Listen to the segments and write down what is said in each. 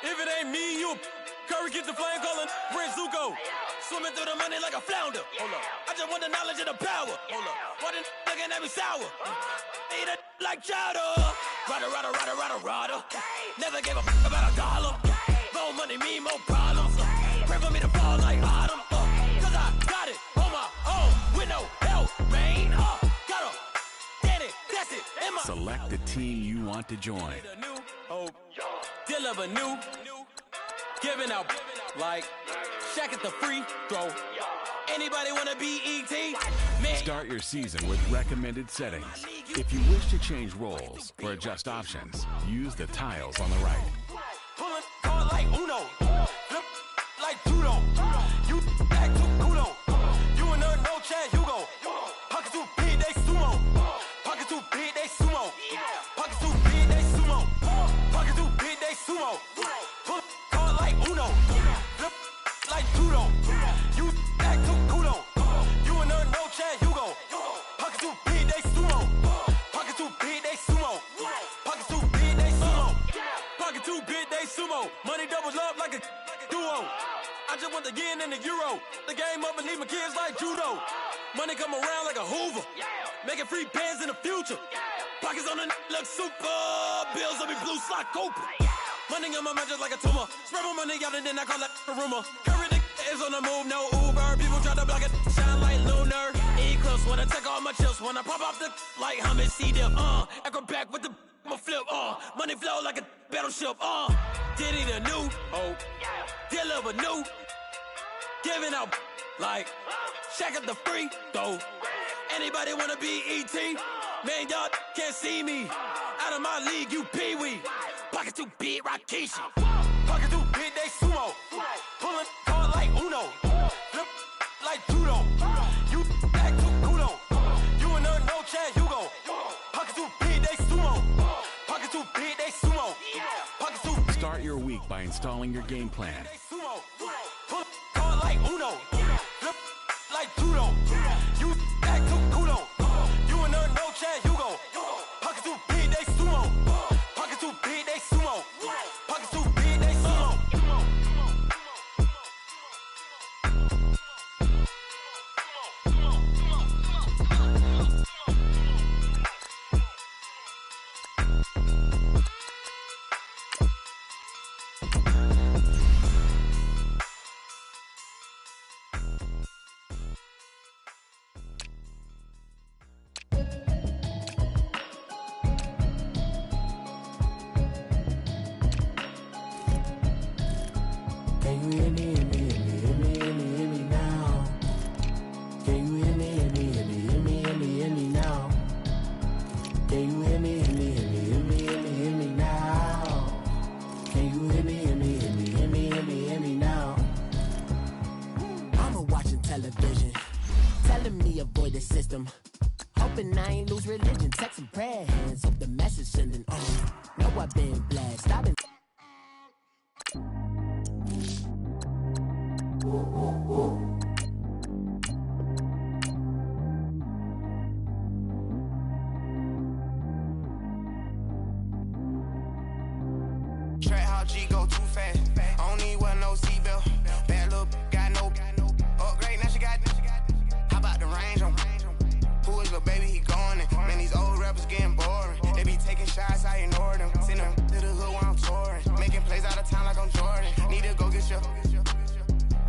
If it ain't me, you Curry gets the flame calling Prince Zuko. Swimming through the money like a flounder. Hold up. I just want the knowledge and the power. Hold up. Why the looking at me sour? Eat it like chowder. Rada. Never gave a about a dollar. More money mean more problems. Pray for me to fall like autumn. Cause I got it on my own with no help, man. Got a daddy, that's it. Select the team you want to join. Deal of a new, giving out like Shaq at the free throw. Anybody wanna be ET? Man. Start your season with recommended settings. If you wish to change roles or adjust options, use the tiles on the right. Pulling card like Uno, flip like judo. You act too kudo. You and her no chance, you go. Pocket too big, they sumo. Pocket too big, they sumo. Pocket too big, they sumo. Pocket too big, they sumo. Pull card like Uno, flip like judo. You act too kudo. You and her no chance, you go. Pocket too big, they sumo. Pocket too big, they sumo. Pocket too big, they sumo. Pocket too big, they sumo. Money doubles up like a duo. I just want the yen and the euro. The game up and leave my kids like judo. Money come around like a Hoover. Making free bands in the future. Pockets on the look super. Bills on me blue slot Cooper. Money on my mind just like a tumor. Spread my money out and then I call that a rumor. Curry the is on the move, no Uber. People try to block it, shine like lunar. Eclipse when I take all my chips. When I pop off the like hummus, see them. Acrobat with the flip. Money flow like a battleship. Diddy the new. Deal of a new. Giving out like Shaq at the free throw. Anybody wanna be ET? Man, y'all can't see me. Out of my league, you pee-wee. Pocket too big, Rakishi. Pocket too big, they sumo. Pulling card like Uno. Flip like judo. You act too kudo. You and her no chance, you go. Pocket too big, they sumo. Pocket too big, they sumo. Pocket too big. Start your week by installing your game plan. Pull card like Uno. Flip like judo. You act too kudo. You and her no chance, you go. Pocket too big, they sumo. Pocket too big, they sumo. Pocket too big, they sumo. Can you hear me, hear me, hear me, hear me, hear me, hear me now? Can you hear me, hear me, hear me, hear me, hear me, hear me now? Can you hear me, hear me, hear me, hear me, hear me, hear me now? Can you hear me, hear me, hear me, hear me, hear me, hear me now? Mama watching television, telling me avoid the system. Hoping I ain't lose religion, texting prayer hands, hope the message sending on. Know I've been blessed, I've been. Trap how G go too fast. I don't need wear no seatbelt. Bad little got no upgrade. Now she got. How about the range on? Who is the baby? He going in. Man, these old rappers getting boring. They be taking shots, I ignore them. Send them to the hood while I'm touring. Making plays out of town like I'm Jordan. Need to go get your.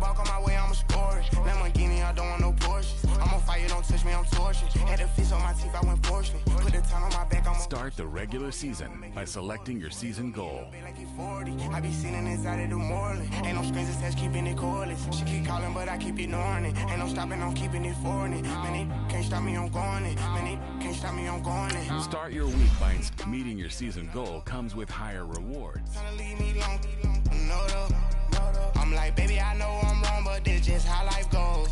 Walk on my way, I'ma score it. Lamborghini, I don't want no Porsches. I'm on fire, don't touch me, I'm torching. Had a fist on my teeth, I went portion. Put the time on my back, I'm Start the regular season by selecting your season goal. like he 40. I be sitting inside of the Moreland. Ain't no screens attached, keeping it cordless. She keep calling, but I keep ignoring it. Ain't no stopping, I'm keeping it foreign it. Man, they can't stop me, I'm going it. Man, they can't stop me, I'm going it. Start your week by meeting your season goal comes with higher rewards. Tryna leave me long, no though. I'm like, baby, I know I'm wrong, but this just how life goes.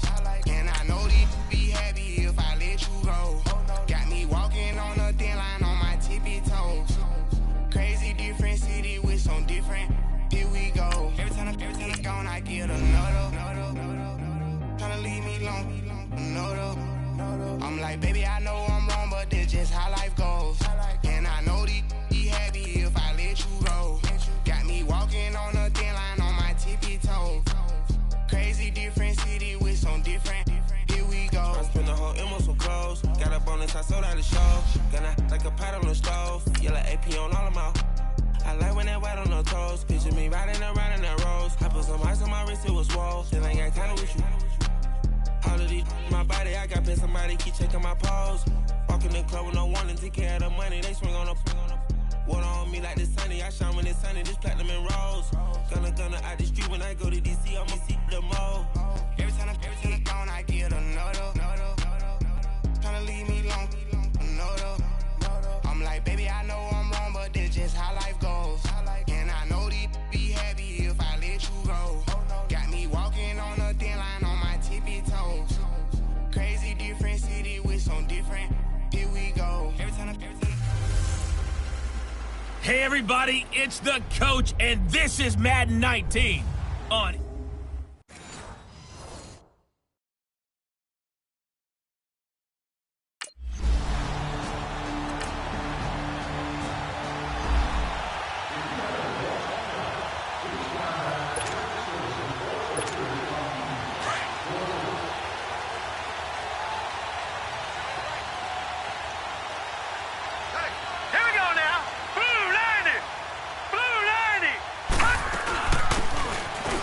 And I know these be happy if I let you go. Got me walking on a thin line on my tippy toes. Crazy different city with some different. Here we go. Every time I gone, I get another. Tryna leave me long, no though. I'm like, baby, I know I'm wrong, but this just how life goes. And I know these be happy if I let you go. Got me walking on a the show. Gonna like a pot on the stove. Yellow AP on all of my. I like when that white on the toes. Picture me riding around in that rose. I put some ice on my wrist, it was swole. Still ain't got time with you. All of these my body, I got pay somebody keep checking my pose. Walking in the club with no warning, take care of the money. They swing on the water on me like the sunny. I shine when it's sunny, this platinum and rose. Gonna out the street when I go to DC, I'ma see the mode. Every time I'm gone, I get another. Tryna leave me long, another. I'm like, baby, I know I'm wrong, but that's just how life goes. And I know these be happy if I let you go. Got me walking on a thin line on my tippy toes. Crazy different city with some different. Here we go. Every time Hey everybody, it's the coach, and this is Madden 19 on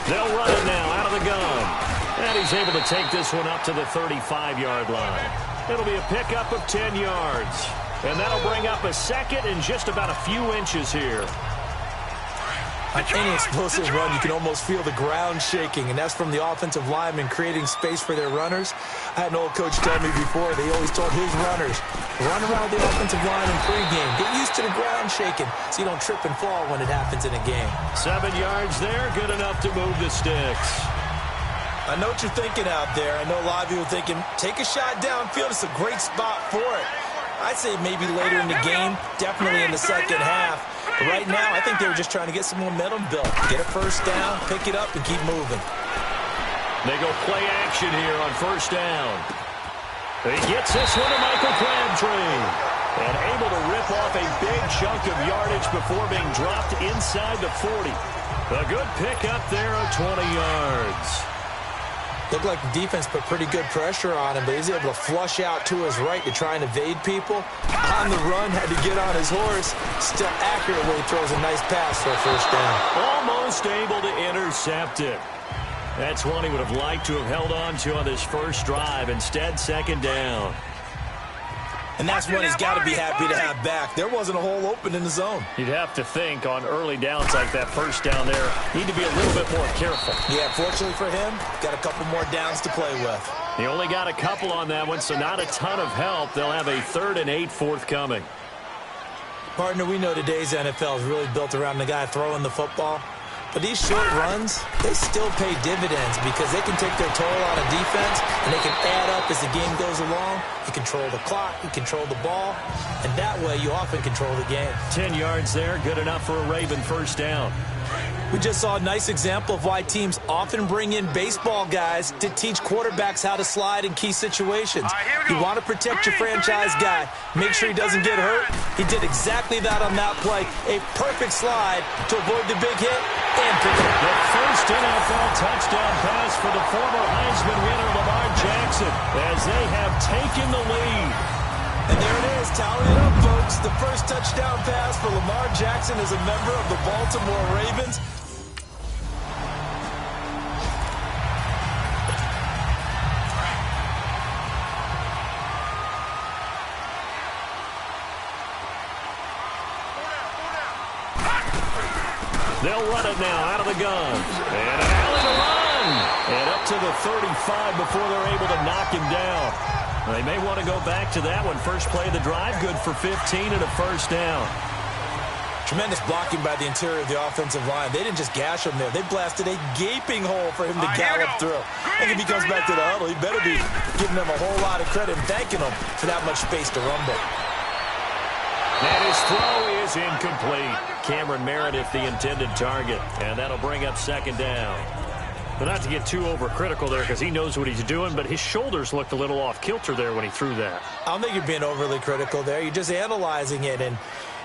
They'll run it now out of the gun. And he's able to take this one up to the 35-yard line. It'll be a pickup of 10 yards. And that'll bring up a second in just about a few inches here. On any explosive run, you can almost feel the ground shaking, and that's from the offensive linemen creating space for their runners. I had an old coach tell me before, they always told his runners, run around the offensive line in pregame. Get used to the ground shaking so you don't trip and fall when it happens in a game. 7 yards there, good enough to move the sticks. I know what you're thinking out there. I know a lot of you are thinking, take a shot downfield. It's a great spot for it. I'd say maybe later in the game, definitely in the second half. But right now, I think they were just trying to get some momentum built. Get a first down, pick it up, and keep moving. They go play action here on first down. He gets this one to Michael Crabtree. And able to rip off a big chunk of yardage before being dropped inside the 40. A good pickup there of 20 yards. Looked like the defense put pretty good pressure on him, but he's able to flush out to his right to try and evade people. On the run, had to get on his horse. Still accurately throws a nice pass for a first down. Almost able to intercept it. That's one he would have liked to have held on to on this first drive. Instead, second down. And that's one he's got to be happy to have back. There wasn't a hole open in the zone. You'd have to think on early downs like that first down there, need to be a little bit more careful. Yeah, fortunately for him, got a couple more downs to play with. He only got a couple on that one, so not a ton of help. They'll have a 3rd and 8 forthcoming. Partner, we know today's NFL is really built around the guy throwing the football. But these short runs, they still pay dividends because they can take their toll on a defense and they can add up as the game goes along. You control the clock, you control the ball, and that way you often control the game. 10 yards there, good enough for a Raven first down. We just saw a nice example of why teams often bring in baseball guys to teach quarterbacks how to slide in key situations. You want to protect your franchise guy. Make sure he doesn't get hurt. He did exactly that on that play. A perfect slide to avoid the big hit and pick it up. The first NFL touchdown pass for the former Heisman winner Lamar Jackson as they have taken the lead. And there it is. Tally it up, folks. The first touchdown pass for Lamar Jackson as a member of the Baltimore Ravens. They'll run it now out of the gun. And an alley to run. And up to the 35 before they're able to knock him down. They may want to go back to that one. First play of the drive, good for 15 and a first down. Tremendous blocking by the interior of the offensive line. They didn't just gash him there. They blasted a gaping hole for him to gallop through. I think if he comes back to the huddle, he better be giving them a whole lot of credit and thanking them for that much space to rumble. And his throw is incomplete. Cameron Meredith, the intended target. And that'll bring up second down. But not to get too overcritical there because he knows what he's doing, but his shoulders looked a little off kilter there when he threw that. I don't think you're being overly critical there. You're just analyzing it, and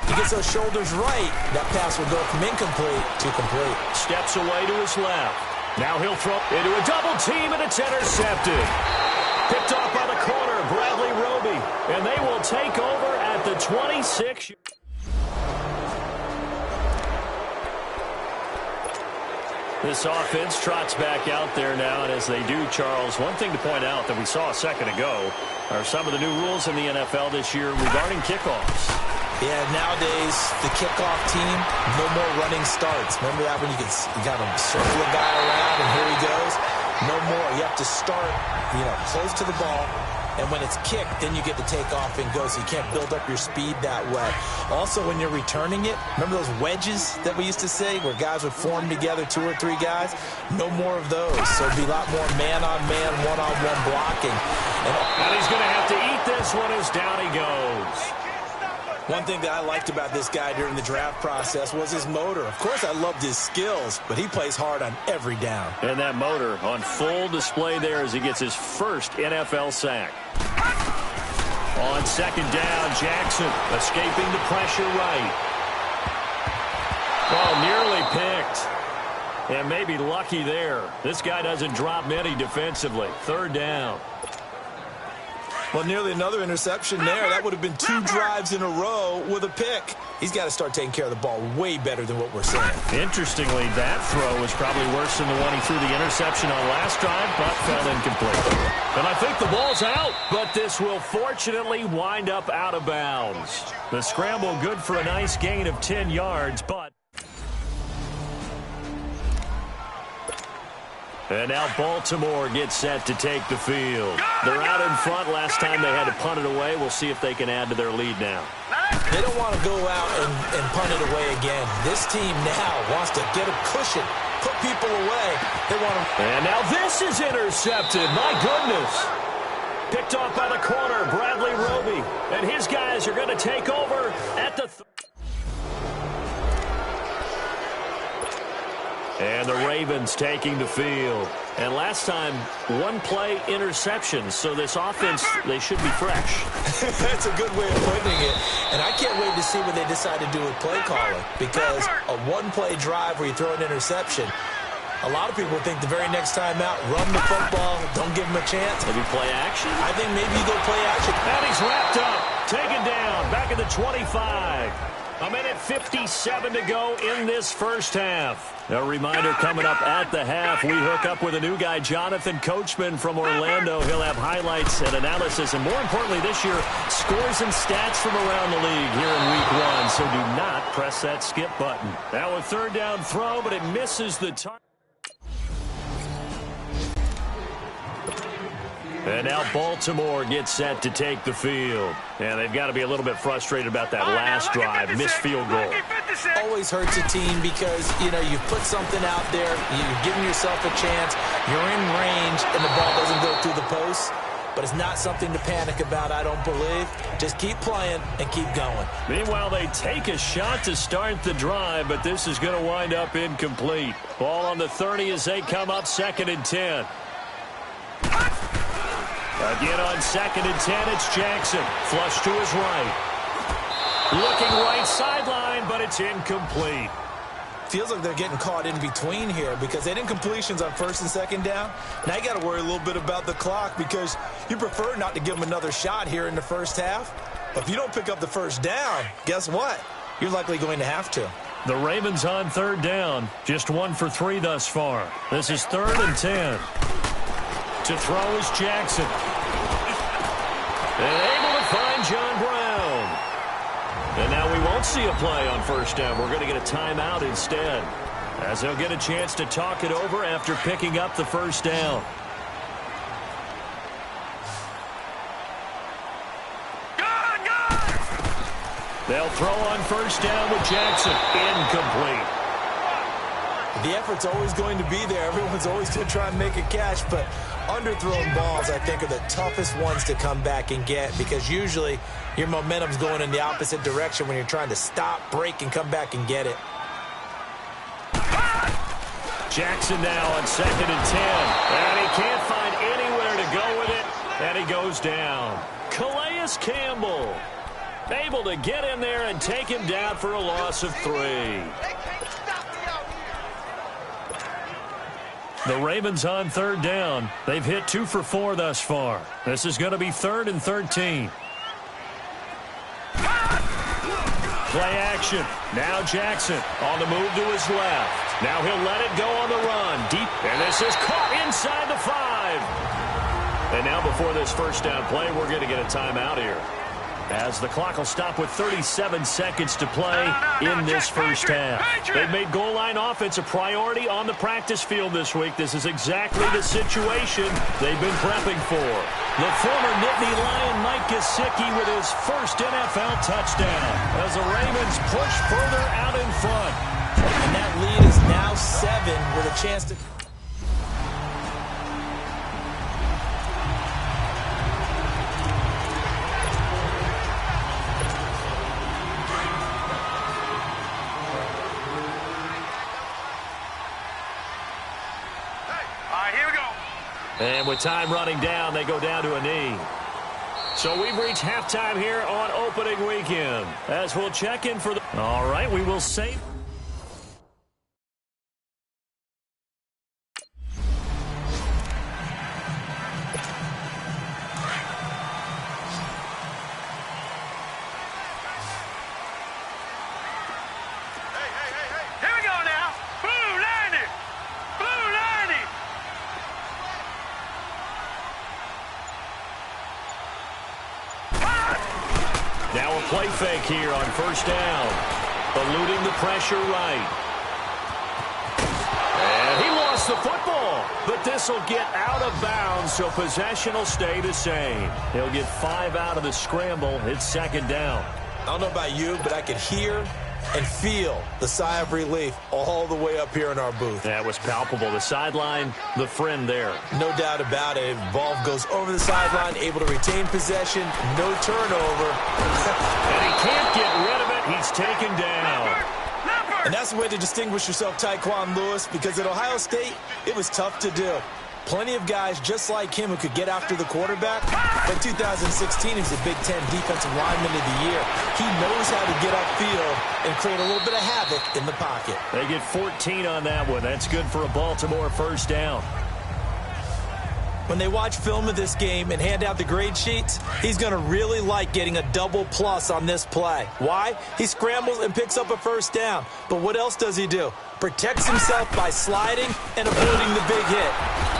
he gets those shoulders right. That pass will go from incomplete to complete. Steps away to his left. Now he'll throw into a double team, and it's intercepted. Picked off by the corner, Bradley Roby. And they will take over at the 26. This offense trots back out there now, and as they do, Charles, one thing to point out that we saw a second ago are some of the new rules in the NFL this year regarding kickoffs. Yeah, nowadays, the kickoff team, no more running starts. Remember that when you got to circle a guy around and here he goes? No more. You have to start, close to the ball. And when it's kicked, then you get to take off and go, so you can't build up your speed that way. Also, when you're returning it, remember those wedges that we used to say where guys would form together, 2 or 3 guys? No more of those. So it'd be a lot more man-on-man, one-on-one blocking. And he's going to have to eat this one as down he goes. One thing that I liked about this guy during the draft process was his motor. Of course, I loved his skills, but he plays hard on every down. And that motor on full display there as he gets his first NFL sack. On second down, Jackson escaping the pressure right. Oh, nearly picked. And maybe lucky there. This guy doesn't drop many defensively. Third down. Well, nearly another interception there. That would have been 2 drives in a row with a pick. He's got to start taking care of the ball way better than what we're seeing. Interestingly, that throw was probably worse than the one he threw the interception on last drive, but fell incomplete. And I think the ball's out, but this will fortunately wind up out of bounds. The scramble good for a nice gain of 10 yards, but... And now Baltimore gets set to take the field. They're out in front. Last time they had to punt it away. We'll see if they can add to their lead now. They don't want to go out and punt it away again. This team now wants to get a cushion, put people away. They want to... And now this is intercepted. My goodness. Picked off by the corner, Bradley Roby. And his guys are going to take over at the... And the Ravens taking the field. And last time, 1-play interception. So this offense, they should be fresh. That's a good way of putting it. And I can't wait to see what they decide to do with play calling. Because a 1-play drive where you throw an interception, a lot of people think the very next time out, run the football, don't give them a chance. Maybe play action? I think maybe you go play action. And he's wrapped up. Taken down. Back at the 25. A minute 57 to go in this first half. A reminder coming up at the half. We hook up with a new guy, Jonathan Coachman from Orlando. He'll have highlights and analysis, and more importantly this year, scores and stats from around the league here in week 1. So do not press that skip button. Now a third down throw, but it misses the target. And now Baltimore gets set to take the field. And they've got to be a little bit frustrated about that last drive, missed field goal. Always hurts a team because, you've put something out there, you're giving yourself a chance, you're in range, and the ball doesn't go through the post. But it's not something to panic about, I don't believe. Just keep playing and keep going. Meanwhile, they take a shot to start the drive, but this is going to wind up incomplete. Ball on the 30 as they come up 2nd and 10. Again on 2nd and 10, it's Jackson. Flush to his right. Looking right sideline, but it's incomplete. Feels like they're getting caught in between here because they didn't completions on 1st and 2nd down. Now you got to worry a little bit about the clock because you prefer not to give them another shot here in the first half. But if you don't pick up the first down, guess what? You're likely going to have to. The Ravens on 3rd down, just 1 for 3 thus far. This is 3rd and 10. To throw is Jackson. And able to find John Brown. And now we won't see a play on 1st down. We're going to get a timeout instead, as they'll get a chance to talk it over after picking up the 1st down. They'll throw on 1st down with Jackson. Incomplete. The effort's always going to be there. Everyone's always going to try and make a catch, but underthrown balls, I think, are the toughest ones to come back and get because usually your momentum's going in the opposite direction when you're trying to stop, break, and come back and get it. Jackson now on 2nd and 10. And he can't find anywhere to go with it, and he goes down. Calais Campbell able to get in there and take him down for a loss of 3. The Ravens on 3rd down. They've hit 2 for 4 thus far. This is going to be 3rd and 13. Play action. Now Jackson on the move to his left. Now he'll let it go on the run. Deep. And this is caught inside the 5. And now before this first down play, we're going to get a timeout here, as the clock will stop with 37 seconds to play in this first half. They've made goal line offense a priority on the practice field this week. This is exactly the situation they've been prepping for. The former Nittany Lion Mike Gesicki with his first NFL touchdown as the Ravens push further out in front. And that lead is now 7 with a chance to... And with time running down, they go down to a knee. So we've reached halftime here on opening weekend, as we'll check in for the... All right, we will save... Now a play fake here on first down. Eluding the pressure right. And he lost the football. But this will get out of bounds, so possession will stay the same. He'll get 5 out of the scramble. It's second down. I don't know about you, but I could hear and feel the sigh of relief all the way up here in our booth. That was palpable. The sideline, the friend there. No doubt about it. Ball goes over the sideline, able to retain possession, no turnover. And he can't get rid of it. He's taken down. And that's the way to distinguish yourself, Tyquan Lewis, because at Ohio State, it was tough to do. Plenty of guys just like him who could get after the quarterback. But 2016, he was a Big Ten Defensive Lineman of the Year. He knows how to get upfield and create a little bit of havoc in the pocket. They get 14 on that one. That's good for a Baltimore first down. When they watch film of this game and hand out the grade sheets, he's going to really like getting a double plus on this play. Why? He scrambles and picks up a first down. But what else does he do? Protects himself by sliding and avoiding the big hit.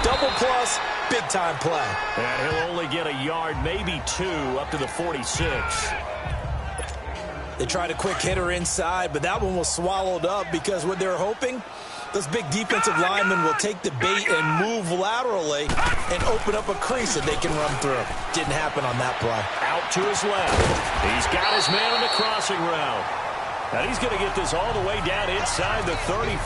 Double plus, big-time play. And he'll only get a yard, maybe 2, up to the 46. They tried a quick hitter inside, but that one was swallowed up because what they're hoping, those big defensive linemen will take the bait and move laterally and open up a crease that they can run through. Didn't happen on that play. Out to his left. He's got his man on the crossing route. And he's going to get this all the way down inside the 35.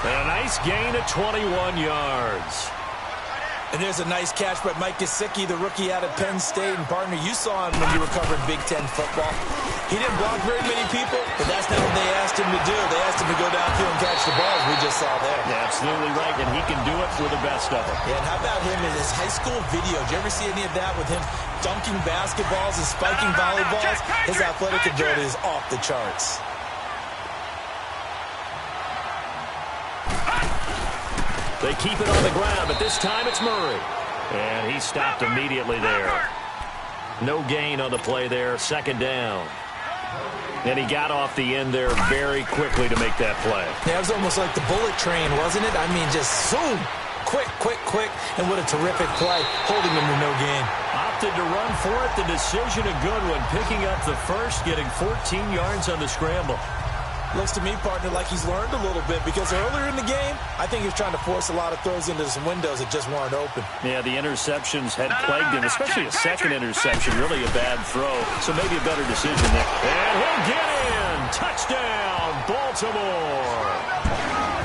And a nice gain of 21 yards. And there's a nice catch by Mike Gesicki, the rookie out of Penn State. And, partner, you saw him when you were covering Big Ten football. He didn't block very many people, but that's not what they asked him to do. They asked him to go downfield and catch the ball, as we just saw there. Yeah, absolutely right, and he can do it with the best of them. Yeah, and how about him in his high school video? Did you ever see any of that with him dunking basketballs and spiking volleyballs? His athletic ability is off the charts. They keep it on the ground, but this time it's Murray. And he stopped immediately there. No gain on the play there, second down. And he got off the end there very quickly to make that play. Yeah, it was almost like the bullet train, wasn't it? I mean, just zoom. Quick, quick, quick. And what a terrific play, holding him to no gain. Opted to run for it. The decision a good one, picking up the first, getting 14 yards on the scramble. Looks to me, partner, like he's learned a little bit because earlier in the game, I think he was trying to force a lot of throws into some windows that just weren't open. Yeah, the interceptions had plagued him, especially a second interception, really a bad throw. So maybe a better decision there. And he'll get in. Touchdown, Baltimore.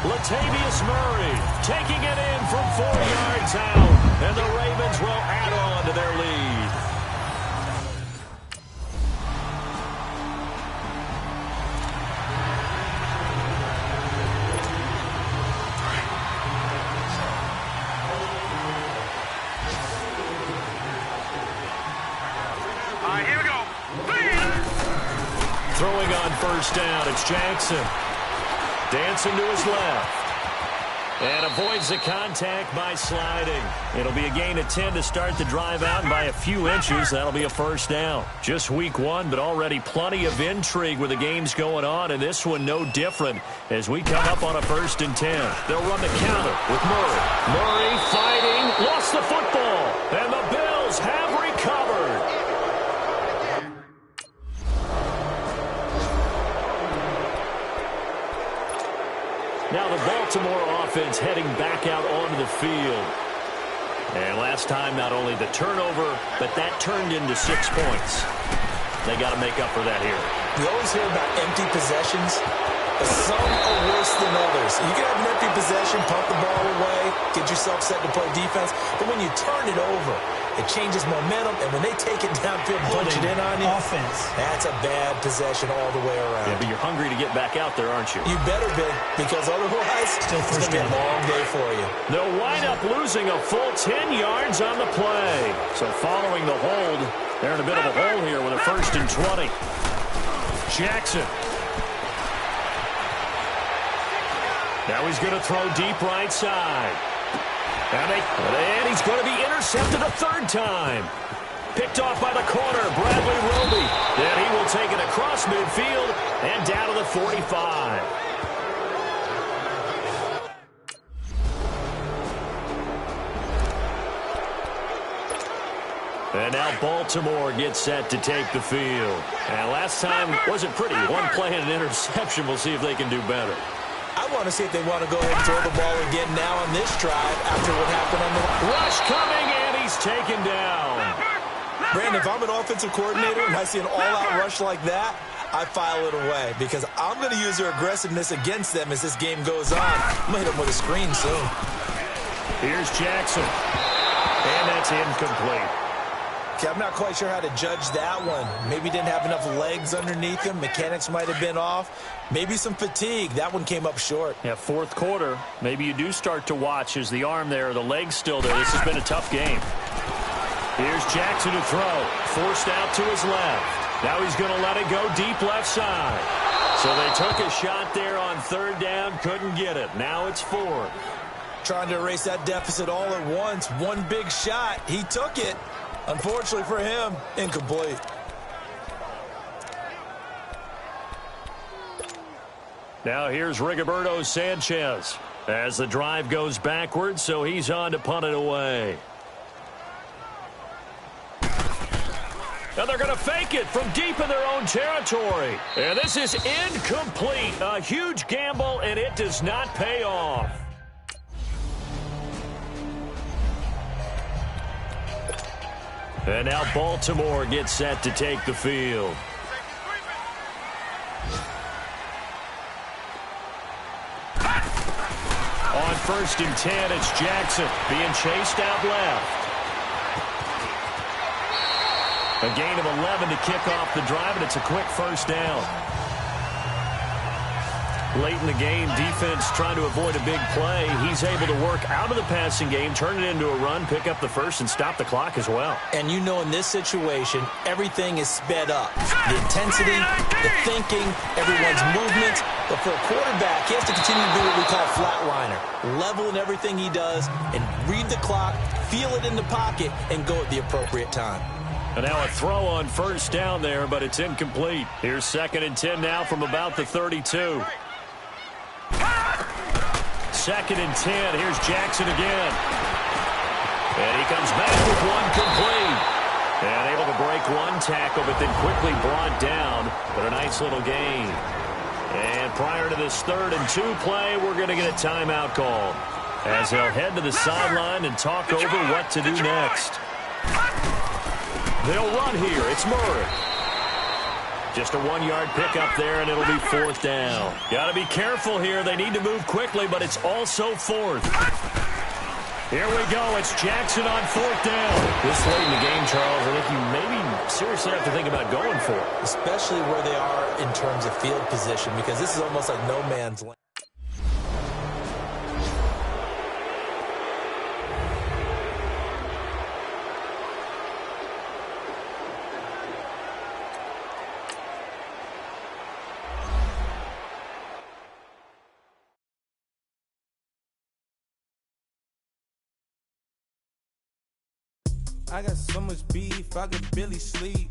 Latavius Murray taking it in from 4 yards out. And the Ravens will add on to their lead. Throwing on first down, it's Jackson. Dancing to his left. And avoids the contact by sliding. It'll be a gain of 10 to start the drive out, and by a few inches, that'll be a first down. Just week one, but already plenty of intrigue with the games going on, and this one no different as we come up on a 1st and 10. They'll run the counter with Murray. Murray fighting, lost the football, and the Bills have recovered. Now the Baltimore offense heading back out onto the field. And last time, not only the turnover, but that turned into 6 points. They got to make up for that here. You always hear about empty possessions, but some are worse than others. You can have an empty possession, pump the ball away, get yourself set to play defense, but when you turn it over, it changes momentum, and when they take it downfield and punch it in on you, that's a bad possession all the way around. Yeah, but you're hungry to get back out there, aren't you? You better be, because otherwise, it's going to be a long day for you. They'll wind up losing a full 10 yards on the play. So following the hold, they're in a bit of a hole here with a 1st and 20. Jackson. Now he's going to throw deep right side. And he's going to be intercepted a 3rd time. Picked off by the corner, Bradley Roby. Then he will take it across midfield and down to the 45. And now Baltimore gets set to take the field. And last time wasn't pretty. One play and an interception. We'll see if they can do better. I want to see if they want to go ahead and throw the ball again now on this drive after what happened on the rush coming, and he's taken down. Brandon, if I'm an offensive coordinator and I see an all-out rush like that, I file it away because I'm going to use their aggressiveness against them as this game goes on. I'm going to hit them with a screen soon. Here's Jackson, and that's incomplete. Okay, I'm not quite sure how to judge that one. Maybe didn't have enough legs underneath him. Mechanics might have been off. Maybe some fatigue. That one came up short. Yeah, 4th quarter. Maybe you do start to watch as the arm there, the leg's still there. This has been a tough game. Here's Jackson to throw. Forced out to his left. Now he's going to let it go deep left side. So they took a shot there on 3rd down. Couldn't get it. Now it's 4th. Trying to erase that deficit all at once. One big shot. He took it. Unfortunately for him, incomplete. Now here's Rigoberto Sanchez as the drive goes backwards, so he's on to punt it away. Now they're going to fake it from deep in their own territory. And this is incomplete. A huge gamble, and it does not pay off. And now Baltimore gets set to take the field. On 1st and 10, it's Jackson being chased out left. A gain of 11 to kick off the drive, and it's a quick 1st down. Late in the game, defense trying to avoid a big play. He's able to work out of the passing game, turn it into a run, pick up the 1st, and stop the clock as well. And you know in this situation, everything is sped up. The intensity, the thinking, everyone's movement. But for a quarterback, he has to continue to do what we call flatliner. Level in everything he does and read the clock, feel it in the pocket, and go at the appropriate time. And now a throw on 1st down there, but it's incomplete. Here's 2nd and 10 now from about the 32. 2nd and 10. Here's Jackson again. And he comes back with one complete. And able to break one tackle, but then quickly brought down. But a nice little gain. And prior to this 3rd and 2 play, we're going to get a timeout call as they'll head to the sideline and talk over what to do next. They'll run here. It's Murray. Just a 1-yard pickup there, and it'll be 4th down. Got to be careful here. They need to move quickly, but it's also 4th. Here we go. It's Jackson on 4th down. This late in the game, Charles, I think you maybe seriously have to think about going for it. Especially where they are in terms of field position, because this is almost like no man's land. I got so much beef, I could barely sleep.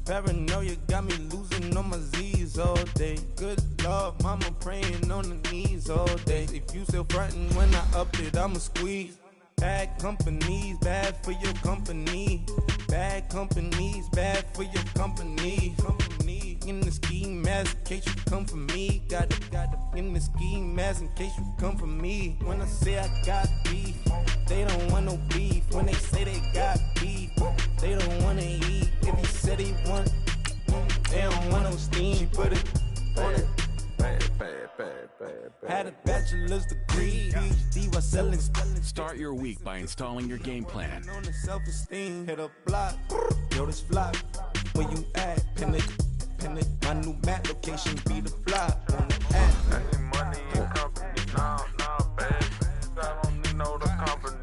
Paranoia got me losing on my Z's all day. Good Lord, mama praying on the knees all day. If you still frontin' when I up it, I'ma squeeze. Bad companies, bad for your company. Bad companies, bad for your company. Company in the ski mask in case you come for me. Got it in the ski mask in case you come for me. When I say I got beef, they don't want no beef. When they say they got beef, they don't wanna eat. If he said he want, they don't want no steam. She put it on it. Had a bachelor's degree, PhD was selling. Start your week by installing your game plan. On the self-esteem, hit a block, yo this flop. Where you at? Pin it. My new map location be the flop on the app. Money in company, nah, baby. I don't need no the company.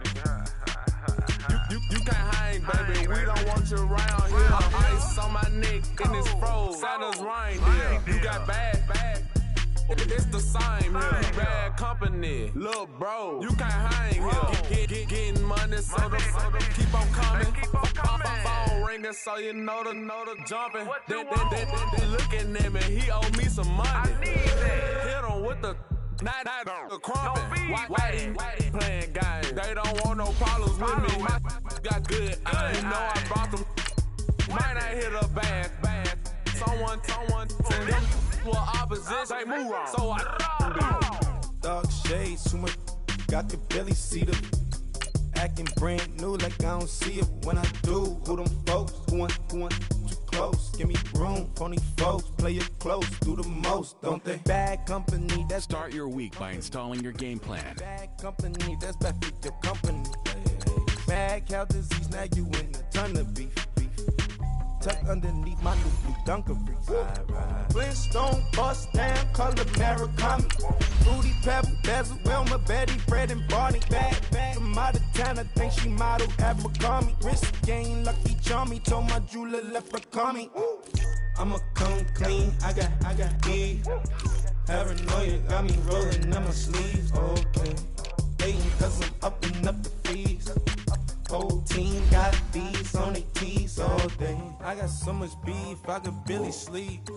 You can't hang, baby. We don't want you around here. Ice on my neck in this froze. Santa's reindeer. You got bad. It's the same here. Bad company, look, bro. You can't hang here. Getting money, so the keep on coming. Phone ringing, so you know the jumping. They looking at me. He owe me some money. Hit him with the. Not the crumping. Why they playing games? They don't want no problems with me. My got good. You know I brought them. Might not hit a bad. Someone send them for opposition. They move wrong. So I Dark shades, too much. Got the belly see the acting brand new like I don't see it when I do. Who them folks? Who want too close? Give me room. Phony folks play it close. Do the most, don't they? Bad company. That's Start your week by installing your game plan. bad company. That's bad for your company. Mad cow disease. Now you in a ton of beef. Tuck underneath my new dunkeries. Flintstone bust down, color Murakami. Fruity Pebble, Bezel, Wilma, Betty, Fred, and Barney. Bad from out of town, I think she modeled at McCarmy. Wrist game, lucky charmy, told my jeweler left her call me. I'ma come clean, I got E. Paranoia got me rolling on my sleeves, okay. Hating cause I'm upping up the fees. Whole team got these on their tees all day. I got so much beef, I could barely sleep.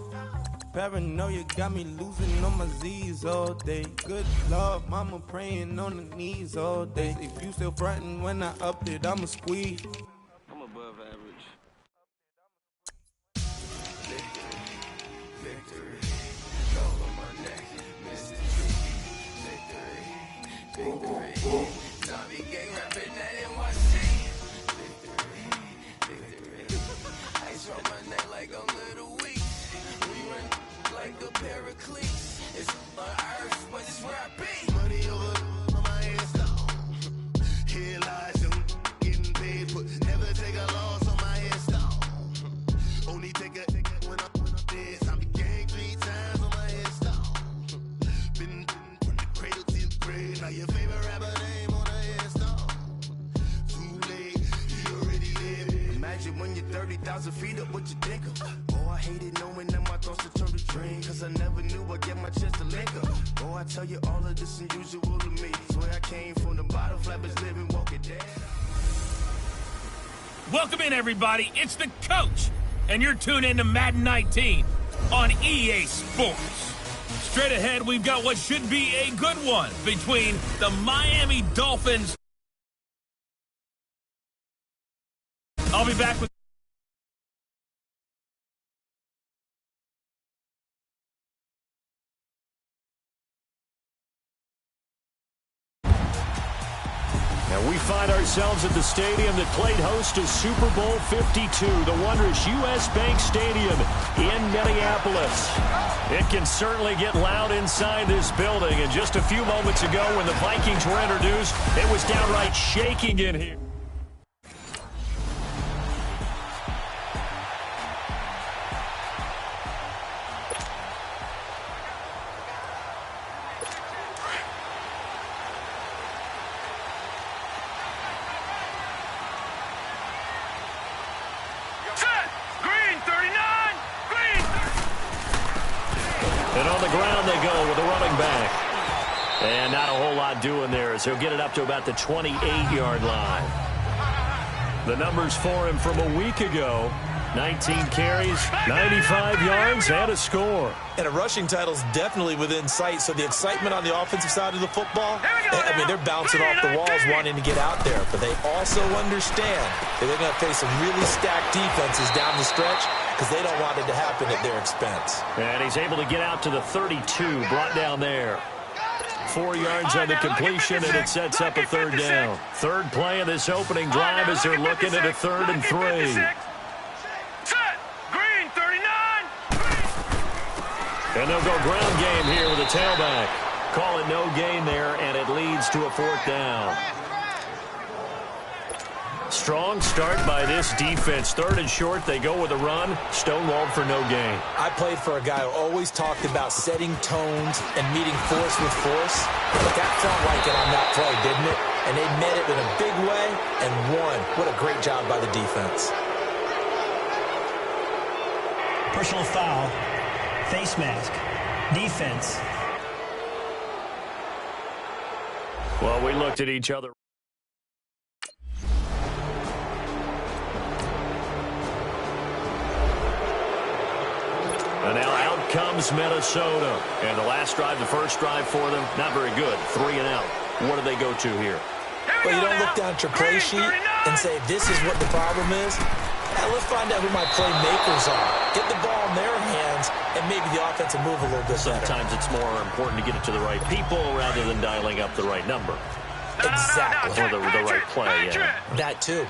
Paranoia got me losing on my Z's all day. Good Lord, mama praying on the knees all day. If you still frontin' when I up it, I'ma squeeze. I'm above average. Victory, gold on my neck, Mississippi. Victory, Tommy gang rapping that NYC. Victory, ice on my neck like a little weak. We run like a pair of cleats. It's on earth, but it's where I be. Money over on my headstone. Here lies them getting paid, but never take a loss on my headstone. Only take a when I'm dead. I be gang 3 times on my headstone. Been from the cradle to the grave. Now your favorite rapper name on the headstone. Too late, he already lived. Imagine when you're 30,000 feet up, what you think of? Oh, I hated knowing that my thoughts would turn to dream. Cause I never knew I'd get my chance to link up. Oh, I tell you all of this unusual to me. Swear I came from the bottom, flappers living, walking dead. Welcome in, everybody. It's the coach, and you're tuned in to Madden 19 on EA Sports. Straight ahead, we've got what should be a good one between the Miami Dolphins. I'll be back with And we find ourselves at the stadium that played host to Super Bowl 52, the wondrous U.S. Bank Stadium in Minneapolis. It can certainly get loud inside this building. And just a few moments ago when the Vikings were introduced, it was downright shaking in here. And on the ground they go with a running back. And not a whole lot doing there as he'll get it up to about the 28-yard line. The numbers for him from a week ago. 19 carries, 95 yards, and a score. And a rushing title's definitely within sight, so the excitement on the offensive side of the football, I mean, they're bouncing off the walls wanting to get out there, but they also understand that they're going to face some really stacked defenses down the stretch because they don't want it to happen at their expense. And he's able to get out to the 32, brought down there. 4 yards on the completion, and it sets up a third down. Third play of this opening drive as they're looking at a 3rd and 3. And they'll go ground game here with a tailback. Call it no gain there, and it leads to a 4th down. Strong start by this defense. 3rd and short, they go with a run. Stonewalled for no gain. I played for a guy who always talked about setting tones and meeting force with force. But that felt like it on that play, didn't it? And they met it in a big way and won. What a great job by the defense. Personal foul. Face mask. Defense. Well, we looked at each other. And now out comes Minnesota. And the last drive, the first drive for them, not very good. 3 and out. What do they go to here? Well, you don't look down at your play sheet and say, this is what the problem is. Now let's find out who my playmakers are. Get the ball in their hands, and maybe the offense will move a little bit better. Sometimes it's more important to get it to the right people rather than dialing up the right number. Exactly. Or the right play, yeah. That too.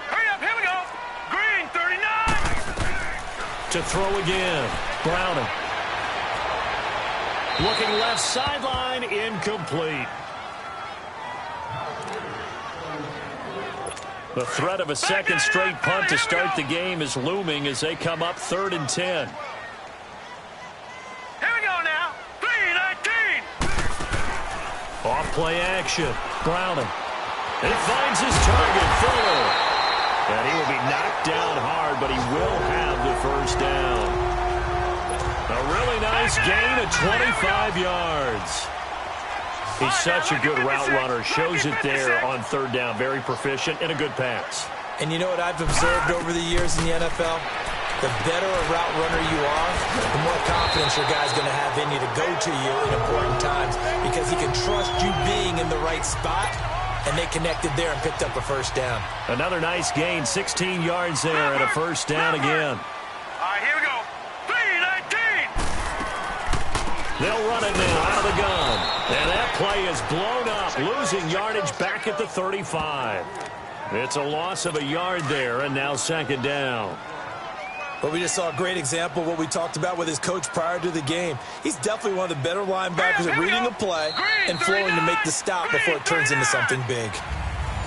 Hurry up, here we go. Green, 39. To throw again. Browning. Looking left sideline, incomplete. The threat of a second straight punt to start the game is looming as they come up 3rd and 10. Here we go now. 3-19. Off play action. Browning. And it finds his target, Fuller. And he will be knocked down hard, but he will have the first down. A really nice gain of 25 yards. He's such a good route runner. Shows it there on 3rd down. Very proficient and a good pass. And you know what I've observed over the years in the NFL? The better a route runner you are, the more confidence your guy's going to have in you to go to you in important times because he can trust you being in the right spot, and they connected there and picked up a first down. Another nice gain, 16 yards there and a first down again. All right, here we go. 3-19. They'll run it now out of the gun. And that play is blown up, losing yardage back at the 35. It's a loss of a yard there, and now 2nd down. But we just saw a great example of what we talked about with his coach prior to the game. He's definitely one of the better linebackers at reading the play and flowing to make the stop before it turns into something big.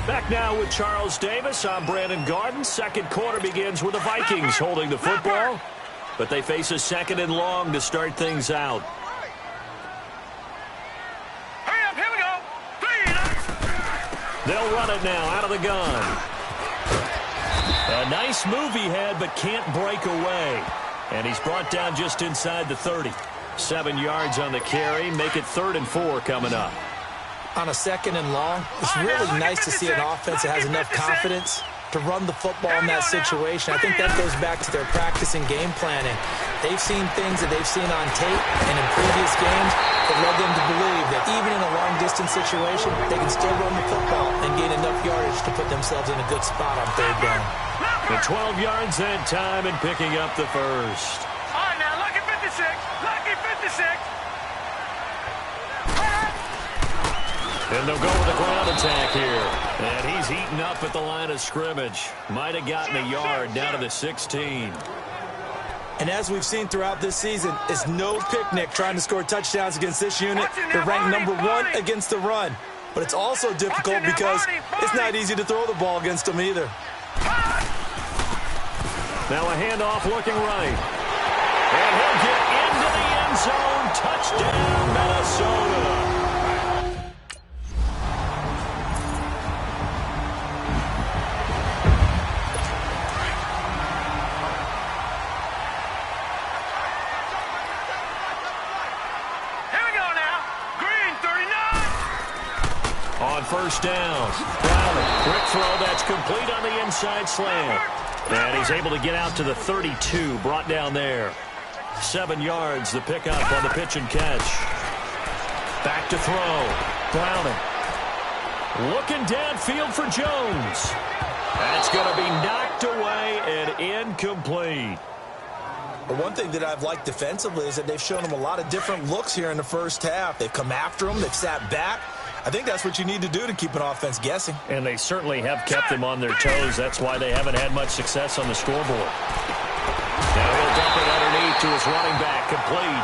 Back now with Charles Davis. I'm Brandon Garden. Second quarter begins with the Vikings holding the football, but they face a 2nd and long to start things out. Hurry up, here we go. 3-19. They'll run it now out of the gun. A nice move he had, but can't break away. And he's brought down just inside the 30. 7 yards on the carry. Make it 3rd and 4 coming up. On a 2nd and long, it's really nice to see an offense that has enough confidence to run the football in that situation. I think that goes back to their practice and game planning. They've seen things that they've seen on tape and in previous games that led them to believe that even in a long-distance situation, they can still run the football and gain enough yardage to put themselves in a good spot on 3rd down. The 12 yards that time and picking up the first. All right, now, lucky 56. Lucky 56. And they'll go with a ground attack here. And he's eaten up at the line of scrimmage. Might have gotten a yard down to the 16. And as we've seen throughout this season, it's no picnic trying to score touchdowns against this unit. They're ranked number 1 against the run. But it's also difficult because it's not easy to throw the ball against them either. Now a handoff looking right. And he'll get into the end zone. Touchdown, Minnesota. first down. Browning, quick throw, that's complete on the inside slant. And he's able to get out to the 32, brought down there. 7 yards, the pickup on the pitch and catch. Back to throw. Browning. Looking downfield for Jones. That's going to be knocked away and incomplete. But one thing that I've liked defensively is that they've shown him a lot of different looks here in the first half. They've come after him. They've sat back. I think that's what you need to do to keep an offense guessing. And they certainly have kept them on their toes. That's why they haven't had much success on the scoreboard. Now he'll dump it underneath to his running back, complete.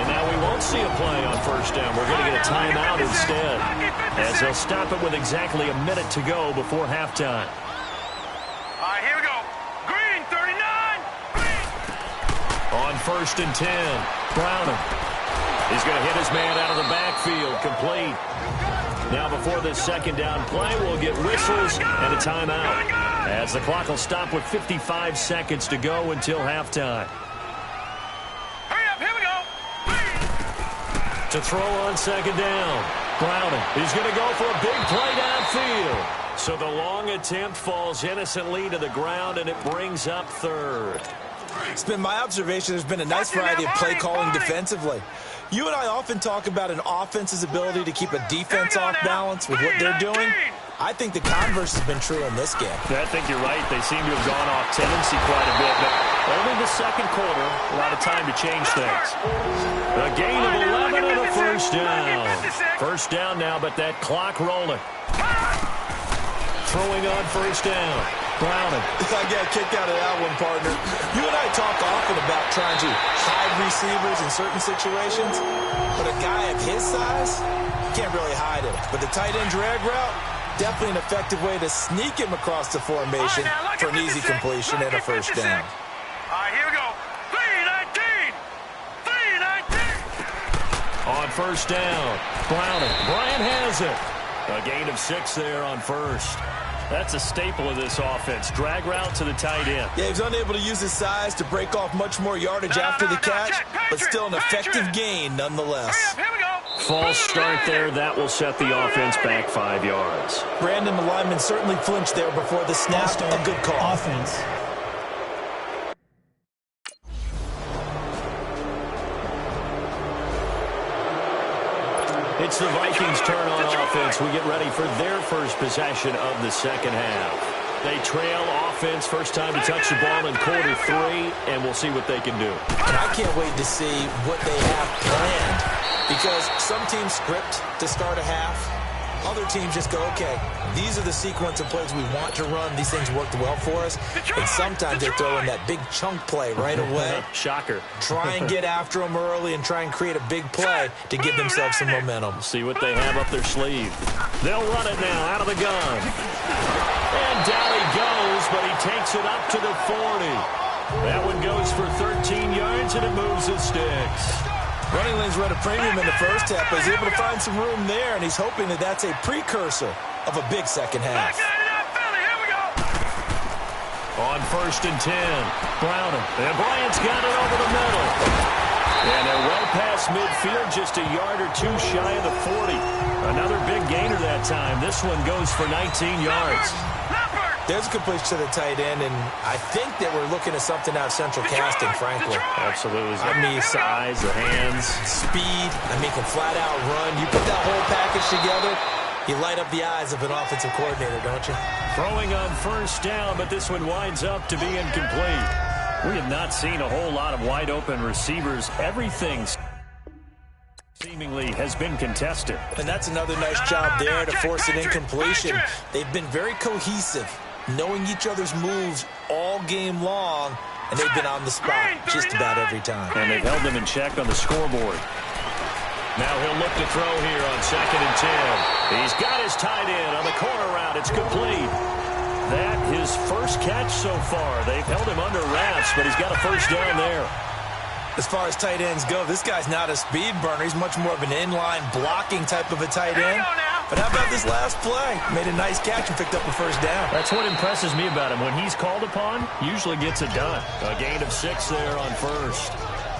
And now we won't see a play on first down. We're going to get a timeout instead, as they'll stop it with exactly a minute to go before halftime. All right, here we go. Green, 39. On 1st and 10, Browning. He's going to hit his man out of the backfield, complete. Now before this second down play, we'll get whistles and a timeout, as the clock will stop with 55 seconds to go until halftime. Hurry up, here we go. To throw on second down, Browning. He's going to go for a big play downfield. So the long attempt falls innocently to the ground, and it brings up 3rd. It's been my observation there's been a nice variety of play calling defensively. You and I often talk about an offense's ability to keep a defense off balance with what they're doing. I think the converse has been true in this game. I think you're right. They seem to have gone off tendency quite a bit, but only the second quarter, a lot of time to change things. A gain of 11 and a first down. First down now, but that clock rolling. Throwing on first down. Browning. I got a kick out of that one, partner. You and I talk often about trying to hide receivers in certain situations, but a guy of his size, you can't really hide him. But the tight end drag route, definitely an effective way to sneak him across the formation for an easy completion and a first down. All right, here we go. 3-19. On first down, Browning. Bryant has it. A gain of 6 there on first. That's a staple of this offense. Drag route to the tight end. Yeah, he's unable to use his size to break off much more yardage after the catch, but still an effective gain nonetheless. Here we go. False start there. That will set the offense back 5 yards. Brandon, the lineman, certainly flinched there before the snap. A good call. Offense. It's the Vikings' turn on offense. We get ready for their first possession of the second half. They trail offense, first time to touch the ball in quarter 3, and we'll see what they can do. And I can't wait to see what they have planned, because some teams script to start a half. Other teams just go, okay, these are the sequence of plays we want to run. These things worked well for us. And sometimes they throw in that big chunk play right away. Shocker. Try and get after them early and try and create a big play to give themselves some momentum. See what they have up their sleeve. They'll run it now out of the gun. And down he goes, but he takes it up to the 40. That one goes for 13 yards, and it moves his sticks. Running lanes were at a premium in the first half, but he's able to find some room there, and he's hoping that that's a precursor of a big second half. On 1st and 10, Browning. And Bryant's got it over the middle. And they're well past midfield, just a yard or 2 shy of the 40. Another big gainer that time. This one goes for 19 yards. There's a completion to the tight end, and I think that we're looking at something out of central casting, frankly. Absolutely. I mean, size, the hands. Speed. I mean, can flat out run. You put that whole package together, you light up the eyes of an offensive coordinator, don't you? Throwing on first down, but this one winds up to be incomplete. We have not seen a whole lot of wide-open receivers. Everything seemingly has been contested. And that's another nice job there to force an incompletion. They've been very cohesive, knowing each other's moves all game long, and they've been on the spot just about every time. And they've held them in check on the scoreboard. Now he'll look to throw here on 2nd and 10. He's got his tight end on the corner route. It's complete. That his first catch so far. They've held him under wraps, but he's got a first down there. As far as tight ends go, this guy's not a speed burner. He's much more of an inline blocking type of a tight end. But how about this last play? Made a nice catch and picked up a first down. That's what impresses me about him. When he's called upon, usually gets it done. A gain of 6 there on first.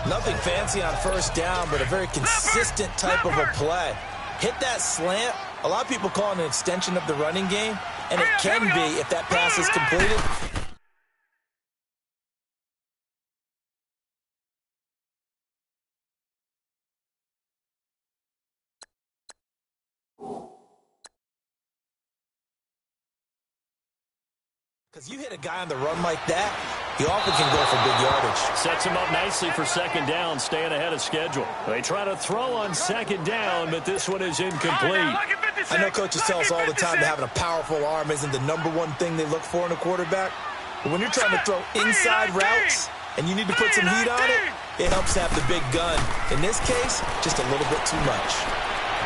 Nothing fancy on first down, but a very consistent type of a play. Hit that slant, A lot of people call it an extension of the running game, and it can be if that pass is completed. Because you hit a guy on the run like that, he often can go for big yardage. Sets him up nicely for second down, staying ahead of schedule. They try to throw on second down, but this one is incomplete. I know coaches tell us all the time that having a powerful arm isn't the number one thing they look for in a quarterback. But when you're trying to throw inside routes and you need to put some heat on it, it helps to have the big gun. In this case, just a little bit too much.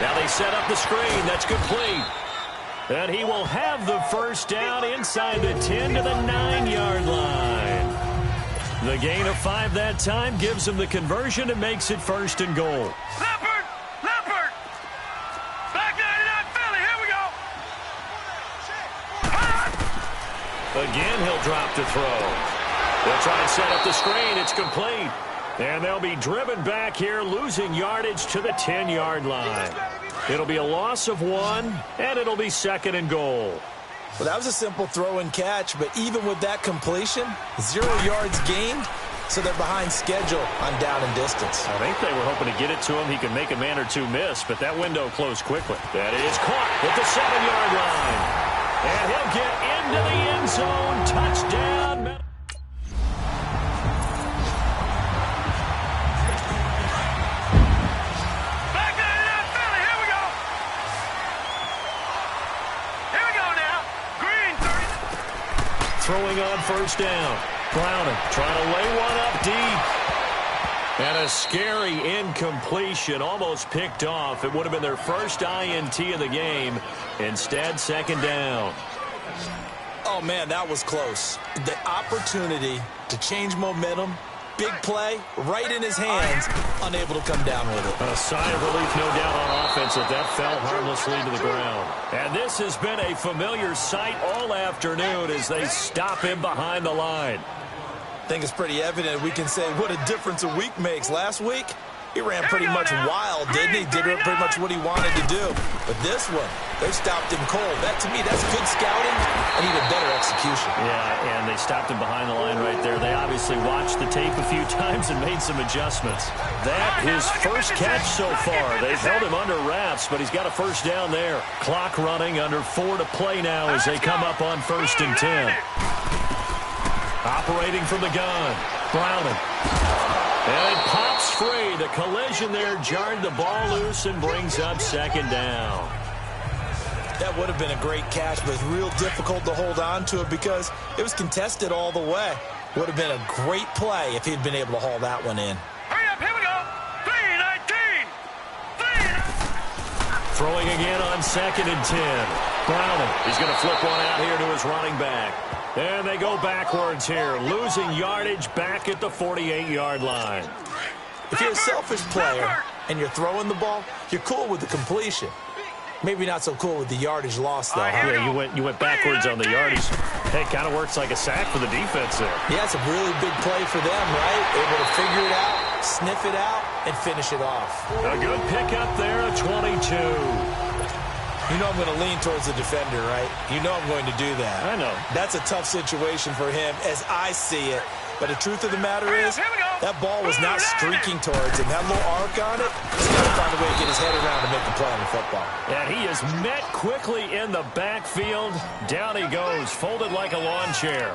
Now they set up the screen. That's complete. And he will have the first down inside the 10 to the 9-yard line. The gain of 5 that time gives him the conversion and makes it first and goal. Leopard! Leopard! Back 99 Philly, here we go! Again, he'll drop to throw. They'll try and set up the screen. It's complete. And they'll be driven back here, losing yardage to the 10-yard line. It'll be a loss of 1, and it'll be second and goal. Well, that was a simple throw and catch, but even with that completion, 0 yards gained, so they're behind schedule on down and distance. I think they were hoping to get it to him. He could make a man or two miss, but that window closed quickly. That is caught at the 7-yard line. And he'll get into the end zone. Touchdown. Throwing on first down. Browning trying to lay one up deep. And a scary incompletion, almost picked off. It would have been their first INT of the game. Instead, second down. Oh, man, that was close. The opportunity to change momentum, big play, right in his hands, unable to come down with it. A sigh of relief, no doubt, on offense that that fell harmlessly to the ground. And this has been a familiar sight all afternoon as they stop him behind the line. I think it's pretty evident we can say what a difference a week makes. Last week, he ran pretty much wild, didn't he? Did pretty much what he wanted to do. But this one, they stopped him cold. That, to me, that's good scouting and even better execution. Yeah, and they stopped him behind the line right there. They obviously watched the tape a few times and made some adjustments. That his first catch so far. They've held him under wraps, but he's got a first down there. Clock running, under 4 to play now as they come up on 1st and 10. Operating from the gun, Browning. And it pops free. The collision there jarred the ball loose and brings up second down. That would have been a great catch, but it's real difficult to hold on to it because it was contested all the way. Would have been a great play if he'd been able to haul that one in. Hurry up, here we go. 3-19. Throwing again on 2nd and 10. Browning. He's going to flip one out here to his running back. And they go backwards here, losing yardage back at the 48-yard line. If you're a selfish player and you're throwing the ball, you're cool with the completion. Maybe not so cool with the yardage loss, though. Huh? Yeah, you went backwards on the yardage. Hey, kind of works like a sack for the defense there. Yeah, it's a really big play for them, right? Able to figure it out, sniff it out, and finish it off. A good pickup there, a 22. You know I'm going to lean towards the defender, right? You know I'm going to do that. I know. That's a tough situation for him as I see it. But the truth of the matter is, that ball was not streaking towards him. That little arc on it, he's got to find a way to get his head around to make the play on the football. And he is met quickly in the backfield. Down he goes, folded like a lawn chair.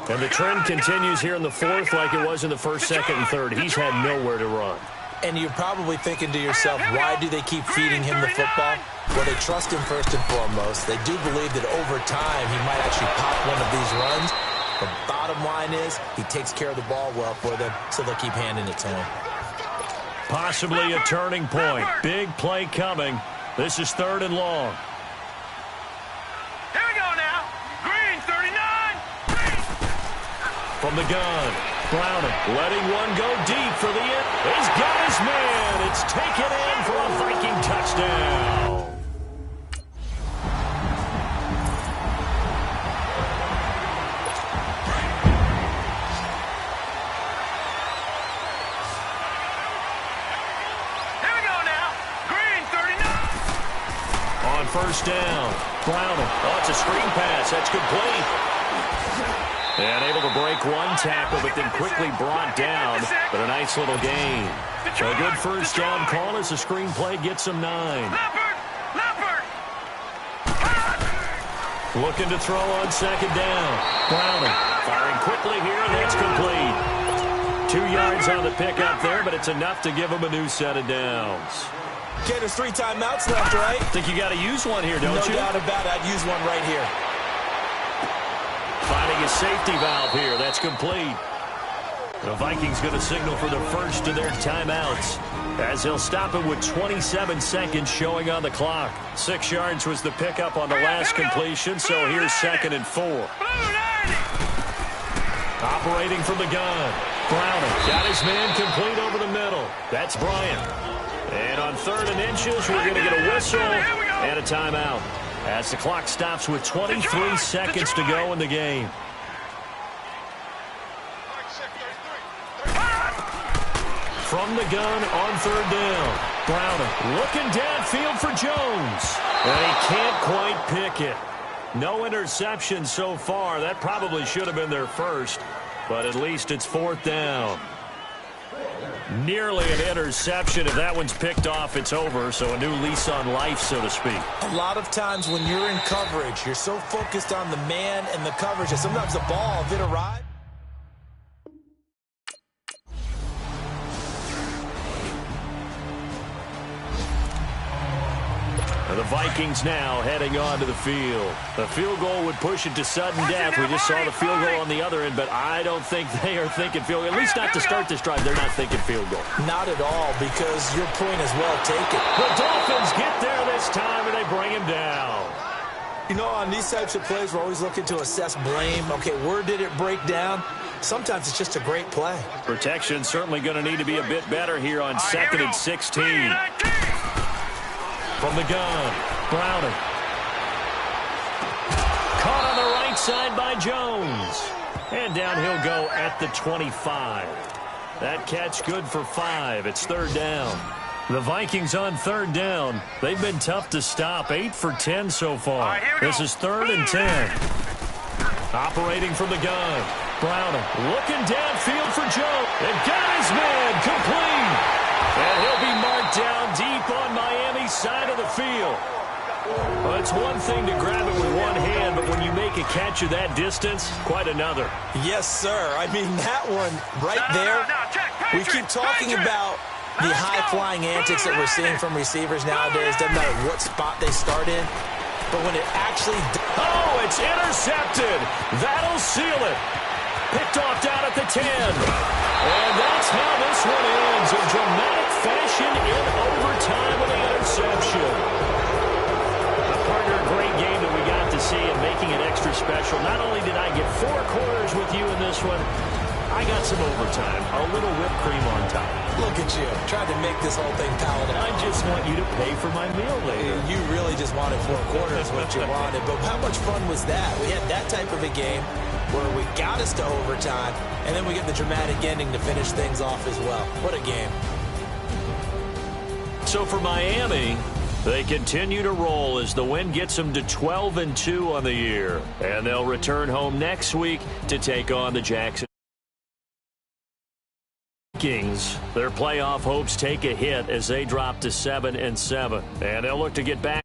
And the trend continues here in the 4th like it was in the 1st, 2nd, and 3rd. He's had nowhere to run. And you're probably thinking to yourself, why do they keep feeding him the football? Well, they trust him first and foremost. They do believe that over time he might actually pop one of these runs. The bottom line is he takes care of the ball well for them, so they'll keep handing it to him. Possibly a turning point. Big play coming. This is 3rd and long. Here we go now. Green, 39. From the gun, Browning letting one go deep for the end. He's got his man. It's taken in for a Viking touchdown. first down. Browning. Oh, it's a screen pass. That's complete. And able to break one tackle, but then quickly brought down. But a nice little gain. A good first down call as the screenplay gets him 9. Looking to throw on second down. Browning firing quickly here, and that's complete. 2 yards on the pickup there, but it's enough to give him a new set of downs. Okay, there's 3 timeouts left, right? Think you got to use one here, don't you? No doubt about it. I'd use one right here. Finding a safety valve here. That's complete. The Vikings going to signal for the first of their timeouts as they'll stop it with 27 seconds showing on the clock. 6 yards was the pickup on the last completion, so here's 2nd and 4. Operating from the gun. Browning got his man complete over the middle. That's Bryant. And on 3rd and inches, we're going to get a whistle and a timeout as the clock stops with 23 seconds to go in the game. From the gun on 3rd down. Browning looking downfield for Jones. And he can't quite pick it. No interception so far. That probably should have been their first, but at least it's 4th down. Nearly an interception. If that one's picked off, it's over, so a new lease on life, so to speak. A lot of times when you're in coverage, you're so focused on the man and the coverage that sometimes the ball, if it arrives. The Vikings now heading onto the field. The field goal would push it to sudden death. We just saw the field goal on the other end, but I don't think they are thinking field goal. At least not to start this drive. They're not thinking field goal. Not at all, because your point is well taken. The Dolphins get there this time, and they bring him down. You know, on these types of plays, we're always looking to assess blame. Okay, where did it break down? Sometimes it's just a great play. Protection certainly going to need to be a bit better here on 2nd and 16. From the gun, Browning. Caught on the right side by Jones. And down he'll go at the 25. That catch good for 5. It's 3rd down. The Vikings on 3rd down. They've been tough to stop. 8 for 10 so far. This is 3rd and 10. Operating from the gun. Browning looking downfield for Jones. And got his man complete. And he'll be marked down deep on Miami's side of the field. Well, it's one thing to grab it with one hand, but when you make a catch of that distance, quite another. Yes, sir. I mean, that one right there, we keep talking about the high-flying antics that we're seeing from receivers nowadays. Doesn't matter what spot they start in. But when it actually... Oh, it's intercepted. That'll seal it. Picked off down at the 10. And that's how this one ends. In dramatic fashion in overtime with the interception. Partner, a great game that we got to see and making it extra special. Not only did I get 4 quarters with you in this one, I got some overtime. A little whipped cream on top. Look at you, trying to make this whole thing palatable. I just want you to pay for my meal later. You really just wanted 4 quarters what you wanted. But how much fun was that? We had that type of a game where we got us to overtime, and then we get the dramatic ending to finish things off as well. What a game. So for Miami, they continue to roll as the win gets them to 12-2 on the year. And they'll return home next week to take on the Jackson Vikings. Their playoff hopes take a hit as they drop to 7-7. And they'll look to get back.